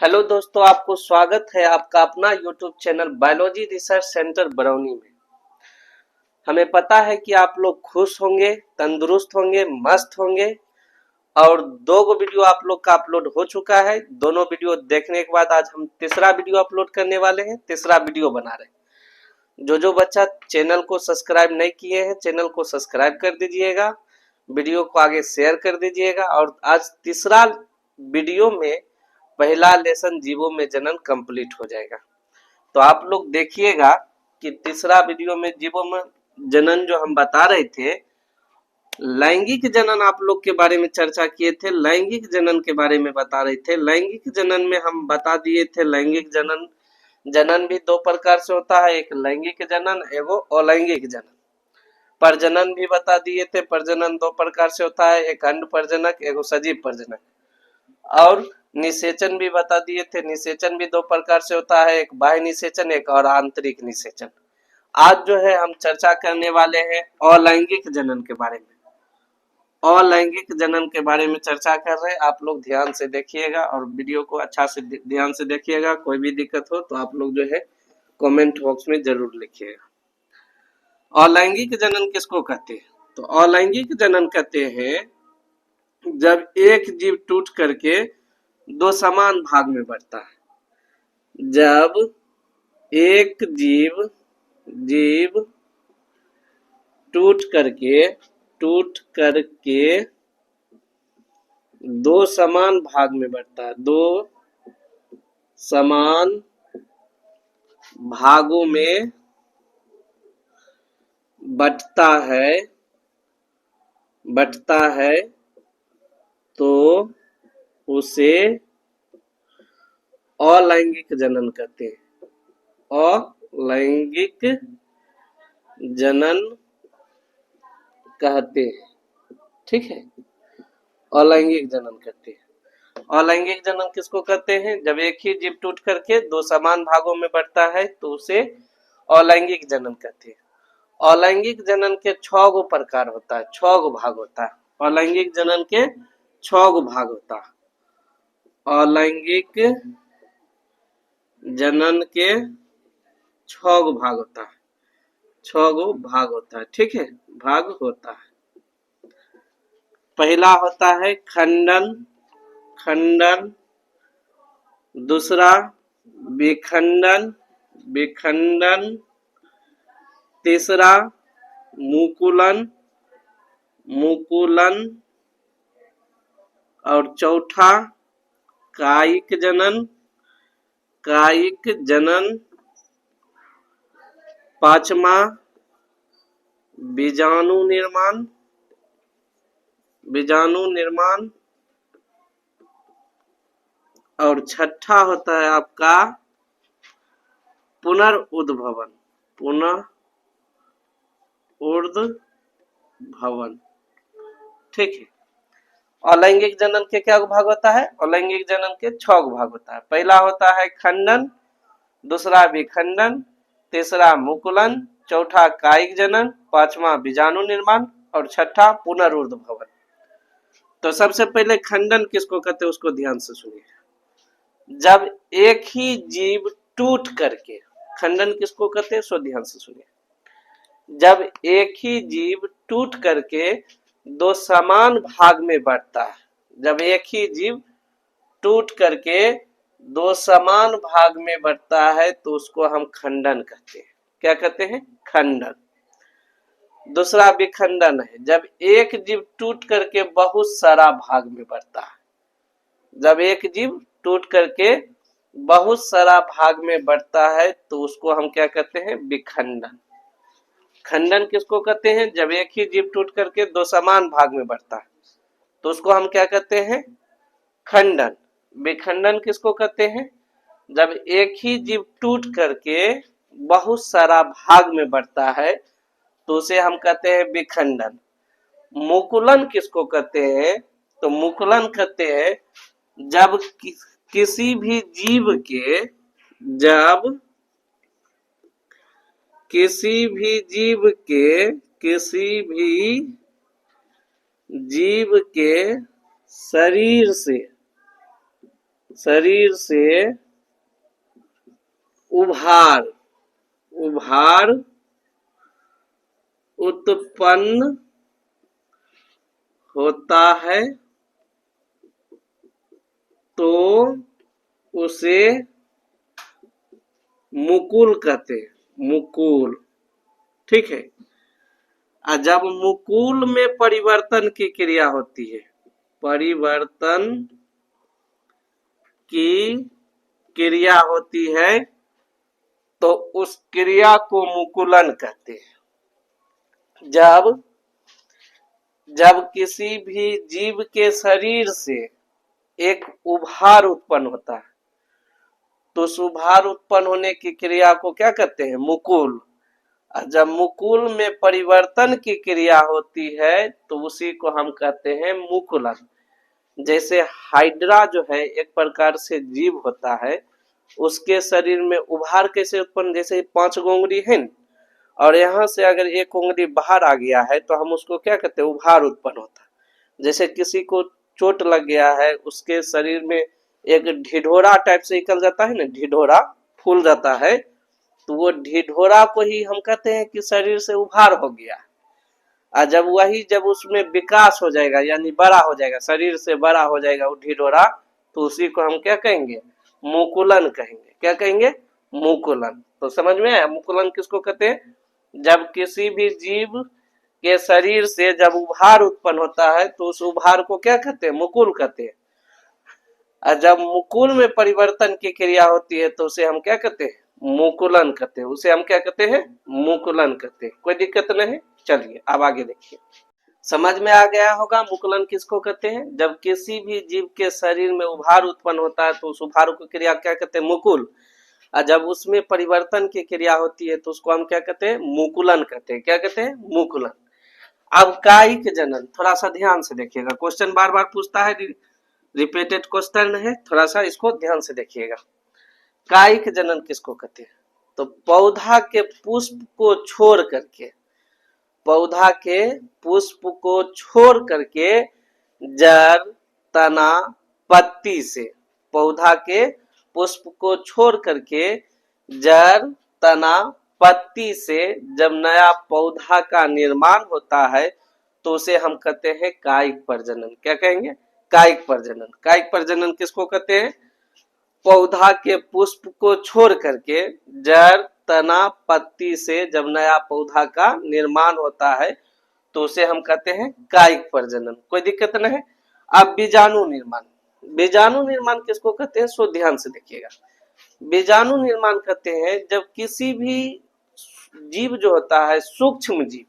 Hello दोस्तों, आपको स्वागत है आपका अपना YouTube channel biology research centre Barauni में। हमें पता है कि आप लोग खुश होंगे, तंदुरुस्त होंगे, मस्त होंगे और दो गो वीडियो आप लोग का अपलोड हो चुका है। दोनों वीडियो देखने के बाद आज हम तीसरा वीडियो अपलोड करने वाले हैं, तीसरा वीडियो बना रहे हैं। जो बच्चा चैनल को सब्सक्राइब नहीं किए हैं, चैनल को सब्सक्राइब कर दीजिएगा, वीडियो को आगे शेयर कर दीजिएगा। और आज तीसरा वीडियो में पहला लेसन जीवों में जनन कंप्लीट हो जाएगा। तो आप लोग देखिएगा कि तीसरा वीडियो में जीवों में जनन जो हम बता रहे थे, लैंगिक जनन आप लोग के बारे में चर्चा किए थे, लैंगिक जनन के बारे में बता रहे थे। लैंगिक जनन में हम बता दिए थे लैंगिक जनन जनन भी दो प्रकार से होता है, एक लैंगिक जनन एवं अलैंगिक जनन। प्रजनन भी बता दिए थे, प्रजनन दो प्रकार से होता है, एक अंड प्रजनक एवं सजीव प्रजनक। और निषेचन भी बता दिए थे, निषेचन भी दो प्रकार से होता है, एक बाह्य निषेचन एक और आंतरिक निषेचन। आज जो है हम चर्चा करने वाले हैं अलैंगिक जनन के बारे में। अलैंगिक जनन के बारे में चर्चा कर रहे हैं, आप लोग ध्यान से देखिएगा और वीडियो को अच्छा से ध्यान से देखिएगा। कोई भी दिक्कत हो तो आप लोग जो है कमेंट बॉक्स में जरूर लिखिएगा। अलैंगिक जनन किसको कहते हैं? तो अलैंगिक जनन कहते हैं जब एक जीव टूट करके दो समान भाग में बढ़ता है। जब एक जीव टूट करके दो समान भाग में बढ़ता है, दो समान भागों में बंटता है तो उसे अलैंगिक जनन कहते हैं। अलैंगिक जनन कहते हैं, ठीक है। अलैंगिक जनन कहते हैं। अलैंगिक जनन किसको कहते हैं? जब एक ही जीव टूट करके दो समान भागों में बढ़ता है तो उसे अलैंगिक जनन कहते हैं। अलैंगिक जनन के 6 गो प्रकार होता है, 6 गो भाग होता है। अलैंगिक जनन के 6 गो भाग होता है। अलैंगिक जनन के 6 गो भाग होता है, 6 गो भाग होता है, ठीक है, भाग होता है। पहला होता है खंडन, दूसरा विखंडन, तीसरा मुकुलन और चौथा कायिक जनन, पांचवा बीजाणु निर्माण और छठा होता है आपका पुनर्उद्भवन, ठीक है। अलैंगिक जनन के क्या भाग होता है? अलैंगिक जनन के 6 भाग होता है। पहला होता है खंडन, दूसरा विखंडन, तीसरा मुकुलन, चौथा कायिक जनन, पांचवा बीजाणु निर्माण और छठा पुनर्उद्भवन। तो सबसे पहले खंडन किसको कहते हैं उसको ध्यान से सुनिए। जब एक ही जीव टूट करके, खंडन किसको कहते हैं सो ध्यान से सुनिए। जब एक ही जीव टूट करके दो समान भाग में बढ़ता है, जब एक ही जीव टूट करके दो समान भाग में बढ़ता है तो उसको हम खंडन कहते हैं। क्या कहते हैं? खंडन। दूसरा विखंडन है, जब एक जीव टूट करके बहुत सारा भाग में बढ़ता है। जब एक जीव टूट करके बहुत सारा भाग में बढ़ता है तो उसको हम क्या कहते हैं? विखंडन। खंडन किसको कहते हैं? जब एक ही जीव टूट करके दो समान भाग में बढ़ता है तो उसको हम क्या कहते हैं? खंडन। विखंडन किसको कहते हैं? जब एक ही जीव टूट करके बहुत सारा भाग में बढ़ता है तो उसे हम कहते हैं विखंडन। मुकुलन किसको कहते हैं? तो मुकुलन कहते हैं जब किसी भी जीव के किसी भी जीव के शरीर से शरीर से उभार उभार उत्पन्न होता है तो उसे मुकुल कहते हैं, मुकुल। ठीक है। जब मुकुल में परिवर्तन की क्रिया होती है, परिवर्तन की क्रिया होती है तो उस क्रिया को मुकुलन कहते हैं। जब किसी भी जीव के शरीर से एक उभार उत्पन्न होता है तो उस उभार उत्पन्न होने की क्रिया को क्या कहते हैं? मुकुल। जब मुकुल में परिवर्तन की क्रिया होती है तो उसी को हम कहते हैं मुकुलन। जैसे हाइड्रा जो है एक प्रकार से जीव होता है, उसके शरीर में उभार कैसे उत्पन्न, जैसे 5 उंगली है और यहाँ से अगर एक उंगली बाहर आ गया है तो हम उसको क्या कहते हैं? उभार उत्पन्न होता है। जैसे किसी को चोट लग गया है, उसके शरीर में एक ढिढोरा टाइप से निकल जाता है ना, ढिढोरा फूल जाता है, तो वो ढिढोरा को ही हम कहते हैं कि शरीर से उभार हो गया। जब उसमें विकास हो जाएगा यानी बड़ा हो जाएगा, शरीर से बड़ा हो जाएगा वो ढिढोरा, तो उसी को हम क्या कहेंगे? मुकुलन कहेंगे। क्या कहेंगे? मुकुलन। तो समझ में आया मुकुलन किसको कहते हैं? जब किसी भी जीव के शरीर से जब उभार उत्पन्न होता है तो उस उभार को क्या कहते हैं? मुकुल कहते हैं। और जब मुकुल में परिवर्तन की क्रिया होती है तो उसे हम क्या कहते हैं? मुकुलन कहते हैं। उसे हम क्या कहते हैं? मुकुलन कहते हैं। कोई दिक्कत नहीं। चलिए अब आगे देखिए, समझ में आ गया होगा मुकुलन किसको कहते हैं? जब किसी भी जीव के शरीर में उभार उत्पन्न होता है तो उस उभार को क्रिया क्या कहते हैं? मुकुल। और जब उसमें परिवर्तन की क्रिया होती है तो उसको हम क्या कहते हैं? मुकुलन कहते हैं। क्या कहते हैं? मुकुलन। अब कायिक जनन थोड़ा सा ध्यान से देखिएगा, क्वेश्चन बार बार पूछता है, रिपीटेड क्वेश्चन है, थोड़ा सा इसको ध्यान से देखिएगा। कायिक जनन किसको कहते हैं? तो पौधा के पुष्प को छोड़ करके, पौधा के पुष्प को छोड़ करके जड़, तना, पत्ती से, पौधा के पुष्प को छोड़ करके जड़, तना, पत्ती से जब नया पौधा का निर्माण होता है तो उसे हम कहते हैं कायिक प्रजनन। क्या कहेंगे? कायिक प्रजनन। कायिक प्रजनन किसको कहते हैं? पौधा के पुष्प को छोड़ करके जड़, तना, पत्ती से जब नया पौधा का निर्माण होता है तो उसे हम कहते हैं कायिक प्रजनन। कोई दिक्कत नहीं है। अब बीजाणु निर्माण, बीजाणु निर्माण किसको कहते हैं? सो ध्यान से देखिएगा। बीजाणु निर्माण कहते हैं जब किसी भी जीव जो होता है, सूक्ष्म जीव,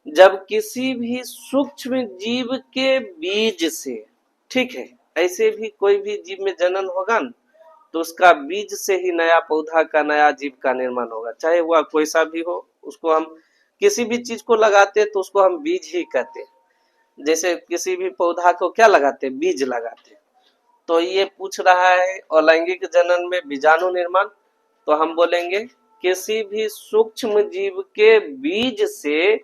जब किसी भी सूक्ष्म जीव के बीज से, ठीक है, ऐसे भी कोई भी जीव में जनन होगा न तो उसका बीज से ही नया पौधा का, नया जीव का निर्माण होगा, चाहे वह कोई सा भी हो। उसको हम किसी भी चीज को लगाते तो उसको हम बीज ही कहते हैं। जैसे किसी भी पौधा को क्या लगाते? बीज लगाते। तो ये पूछ रहा है अलैंगिक जनन में बीजाणु निर्माण, तो हम बोलेंगे किसी भी सूक्ष्म जीव के बीज से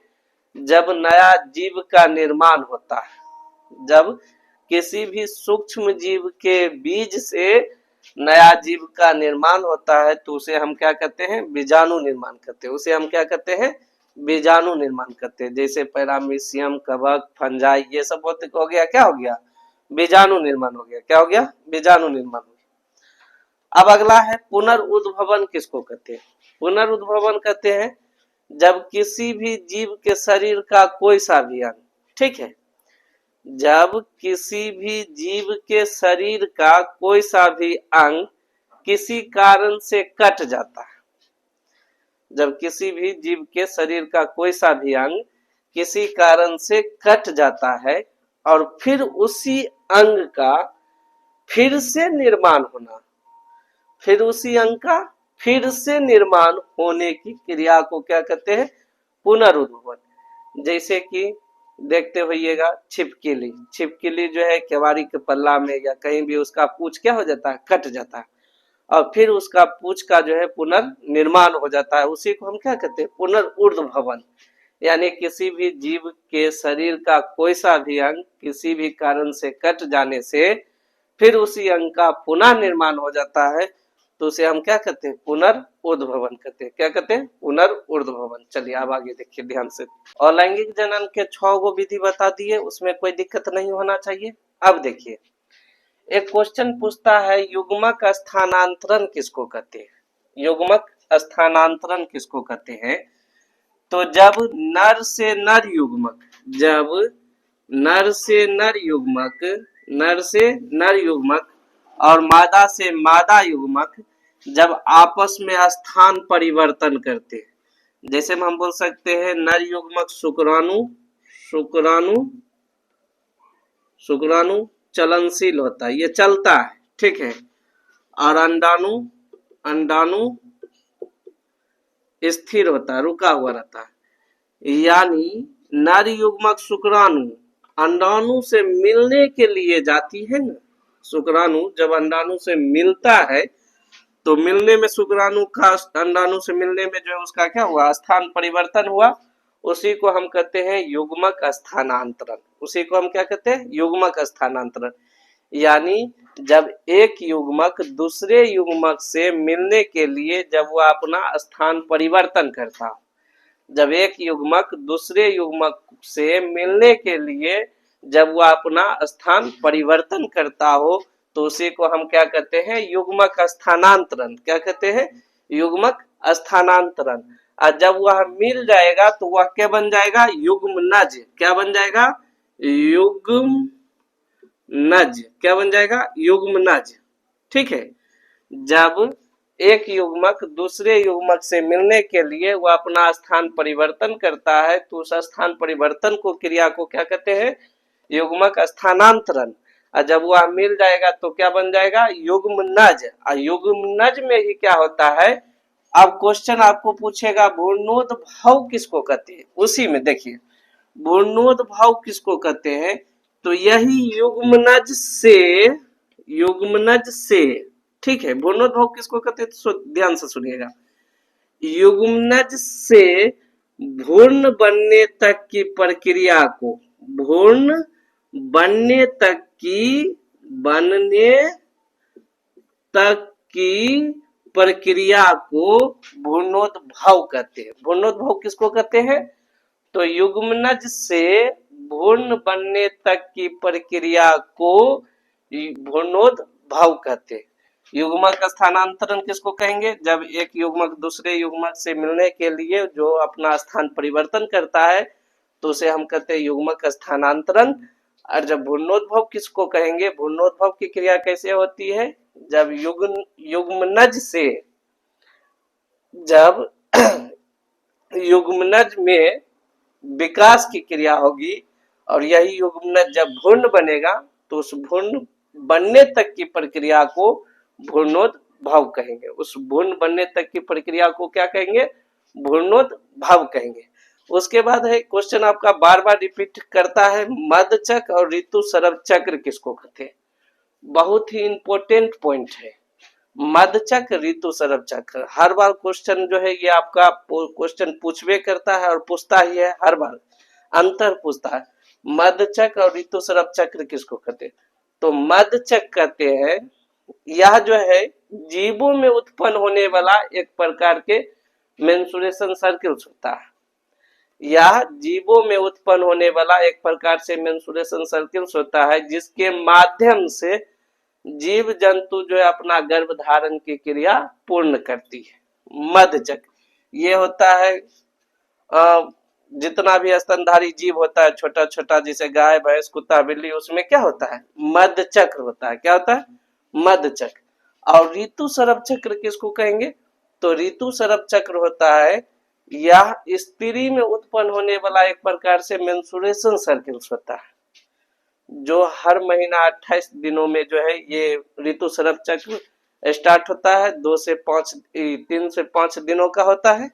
जब नया जीव का निर्माण होता है, जब किसी भी सूक्ष्म जीव के बीज से नया जीव का निर्माण होता है तो उसे हम क्या कहते हैं? बीजाणु निर्माण कहते हैं। उसे हम क्या कहते हैं? बीजाणु निर्माण कहते हैं। जैसे पैरामीशियम, कवक, फंजाई, ये सब हो गया, क्या हो गया? बीजाणु निर्माण हो गया। क्या हो गया? बीजाणु निर्माण हो गया। अब अगला है पुनर्उद्भवन किसको कहते हैं? पुनर्उद्भवन कहते हैं जब किसी भी जीव के शरीर का कोई सा भी अंग, ठीक है, जब किसी भी जीव के शरीर का कोई सा भी अंग किसी कारण से कट जाता है, जब किसी भी जीव के शरीर का कोई सा भी अंग किसी कारण से कट जाता है और फिर उसी अंग का फिर से निर्माण होना, फिर उसी अंग का फिर से निर्माण होने की क्रिया को क्या कहते हैं? पुनरुद्भवन। जैसे कि देखते होइएगा छिपकली, छिपकली जो है केवाड़ी के पल्ला में या कहीं भी उसका पूंछ क्या हो जाता है? कट जाता है और फिर उसका पूंछ का जो है पुनर्निर्माण हो जाता है। उसी को हम क्या कहते हैं? पुनर्ऊर्ध्वभवन। यानी किसी भी जीव के शरीर का कोई सा भी अंग किसी भी कारण से कट जाने से फिर उसी अंग का पुनः निर्माण हो जाता है, तो उसे हम क्या कहते हैं, पुनर्उद्भवन कहते हैं। क्या कहते हैं, पुनर्उद्भवन। चलिए अब आगे देखिए ध्यान से। और लैंगिक जनन के 6 गो विधि बता दिए, उसमें कोई दिक्कत नहीं होना चाहिए। अब देखिए एक क्वेश्चन पूछता है, युग्मक स्थानांतरण किसको कहते हैं? युग्मक स्थानांतरण किसको कहते हैं? तो जब नर से नर युग्मक, जब नर से नर युग्मक, नर से नर युग्मक और मादा से मादा युग्मक जब आपस में स्थान परिवर्तन करते हैं, जैसे हम बोल सकते हैं नर युग्मक शुक्राणु, शुक्राणु, शुक्राणु चलनशील होता है, ये चलता है, ठीक है। और अंडाणु, अंडाणु स्थिर होता है, रुका हुआ रहता है। यानी नर युग्मक शुक्राणु अंडाणु से मिलने के लिए जाती है ना, शुक्राणु जब अंडाणु से मिलता है तो मिलने में शुक्राणु का अंडाणु से मिलने में जो है उसका क्या हुआ, स्थान परिवर्तन हुआ, उसी को हम कहते हैं युग्मक स्थानांतरण। उसी को हम क्या कहते हैं, युग्मक स्थानांतरण। यानी जब एक युग्मक दूसरे युग्मक से मिलने के लिए जब वह अपना स्थान परिवर्तन करता, जब एक युग्मक दूसरे युग्मक से मिलने के लिए जब वह अपना स्थान परिवर्तन करता हो, तो उसी को हम क्या कहते हैं, युग्मक स्थानांतरण। क्या कहते हैं, युग्मक स्थानांतरण। और जब वह मिल जाएगा तो वह क्या बन जाएगा, युग्मनज। क्या बन जाएगा, युग्मनज। क्या बन जाएगा, युग्मनज, ठीक है। जब एक युग्मक दूसरे युग्मक से मिलने के लिए वह अपना स्थान परिवर्तन करता है, तो उस स्थान परिवर्तन को क्रिया को क्या कहते हैं, युग्मक स्थानांतरण। और जब वह मिल जाएगा तो क्या बन जाएगा, युग्मनज। और युग्मनज में ही क्या होता है, अब क्वेश्चन आपको पूछेगा वर्णोद्भव किसको कहते हैं, उसी में देखिए वर्णोद्भव किसको कहते हैं, तो यही युग्मनज से, युग्मनज से, ठीक है। वर्णोद्भव किसको कहते हैं, तो ध्यान से सुनिएगा, युग्मनज से भ्रूण बनने तक की प्रक्रिया को, भ्रूण बनने तक की, बनने तक की प्रक्रिया को भ्रूणोद्भव कहते हैं। भ्रूणोद्भव किसको कहते हैं, तो युग्मनज से भ्रूण बनने तक की प्रक्रिया को भ्रूणोद्भव कहते हैं। युग्मक स्थानांतरण किसको कहेंगे, जब एक युग्मक दूसरे युग्मक से मिलने के लिए जो अपना स्थान परिवर्तन करता है तो उसे हम कहते हैं युग्मक स्थानांतरण। और जब भ्रूणोद्भव किसको कहेंगे, भ्रूणोद्भव की क्रिया कैसे होती है, जब युग्मनज से, जब युग्मनज में विकास की क्रिया होगी और यही युग्मनज जब भ्रूण बनेगा तो उस भ्रूण बनने तक की प्रक्रिया को भ्रूणोद्भव कहेंगे। उस भ्रूण बनने तक की प्रक्रिया को क्या कहेंगे, भ्रूणोद्भव कहेंगे। उसके बाद है क्वेश्चन आपका बार बार रिपीट करता है, मध्यचक्र और ऋतुस्राव चक्र किसको कहते हैं? बहुत ही इंपॉर्टेंट पॉइंट है, मध्यचक्र ऋतुस्राव चक्र। हर बार क्वेश्चन जो है ये आपका क्वेश्चन पूछवे करता है और पूछता ही है, हर बार अंतर पूछता है। मध्यचक्र और ऋतुस्राव चक्र किसको कहते हैं? तो मध्यचक्र कहते हैं, यह जो है जीवों में उत्पन्न होने वाला एक प्रकार के मेंस्ट्रुएशन सर्कल्स होता है। यह जीवों में उत्पन्न होने वाला एक प्रकार से मेंस्ट्रुएशन सर्कल्स होता है, जिसके माध्यम से जीव जंतु जो है अपना गर्भ धारण की क्रिया पूर्ण करती है। मध्यचक्र ये होता है, जितना भी स्तनधारी जीव होता है छोटा छोटा, जैसे गाय भैंस कुत्ता बिल्ली, उसमें क्या होता है, मध्यचक्र होता है। क्या होता है, मध्यचक्र। और ऋतुस्राव चक्र किसको कहेंगे? तो ऋतुस्राव चक्र होता है, यह स्त्री में उत्पन्न होने वाला एक प्रकार से मेंस्ट्रुएशन सर्कल्स होता है, जो हर महीना 28 दिनों में जो है ये ऋतुस्राव चक्र स्टार्ट होता है। 3 से 5 दिनों का होता है।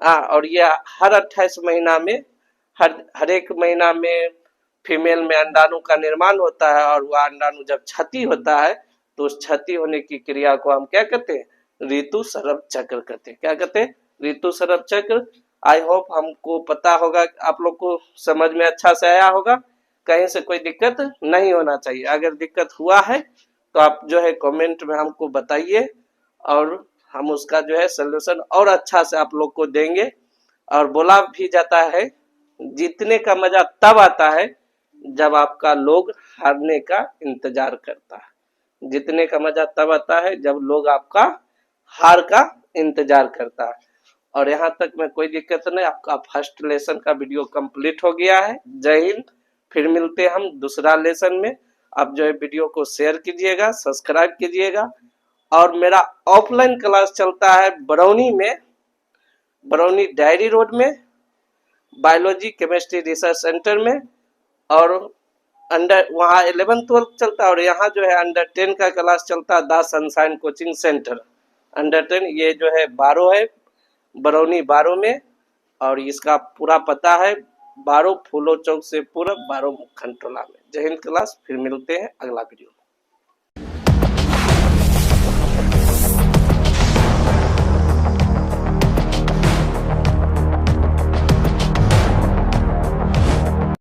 और यह हर 28 महीना में, हर एक महीना में फीमेल में अंडाणु का निर्माण होता है, और वह अंडाणु जब क्षति होता है तो उस क्षति होने की क्रिया को हम क्या कहते हैं, ऋतुस्राव चक्र कहते हैं। क्या कहते हैं, ऋतुस्राव चक्र। आई होप हमको पता होगा, आप लोग को समझ में अच्छा से आया होगा। कहीं से कोई दिक्कत नहीं होना चाहिए। अगर दिक्कत हुआ है तो आप जो है कमेंट में हमको बताइए और हम उसका जो है सलूशन और अच्छा से आप लोग को देंगे। और बोला भी जाता है जीतने का मजा तब आता है जब आपका लोग हारने का इंतजार करता है। जीतने का मजा तब आता है जब लोग आपका हार का इंतजार करता है। और यहाँ तक में कोई दिक्कत नहीं, आपका फर्स्ट लेसन का वीडियो कंप्लीट हो गया है। जय हिंद। फिर मिलते हैं हम दूसरा लेसन में। आप जो है वीडियो को शेयर कीजिएगा, सब्सक्राइब कीजिएगा। और मेरा ऑफलाइन क्लास चलता है बरौनी में, बरौनी डायरी रोड में, बायोलॉजी केमिस्ट्री रिसर्च सेंटर में। और अंडर वहाँ 11-12 चलता है और यहाँ जो है अंडर 10 का क्लास चलता है the sunshine coaching centre. Under 10 ये जो है 12 है, बरौनी 12 में। और इसका पूरा पता है 12 फूलो चौक से पूरब 12 मुखन टोला में। जय हिंद क्लास। फिर मिलते हैं अगला वीडियो।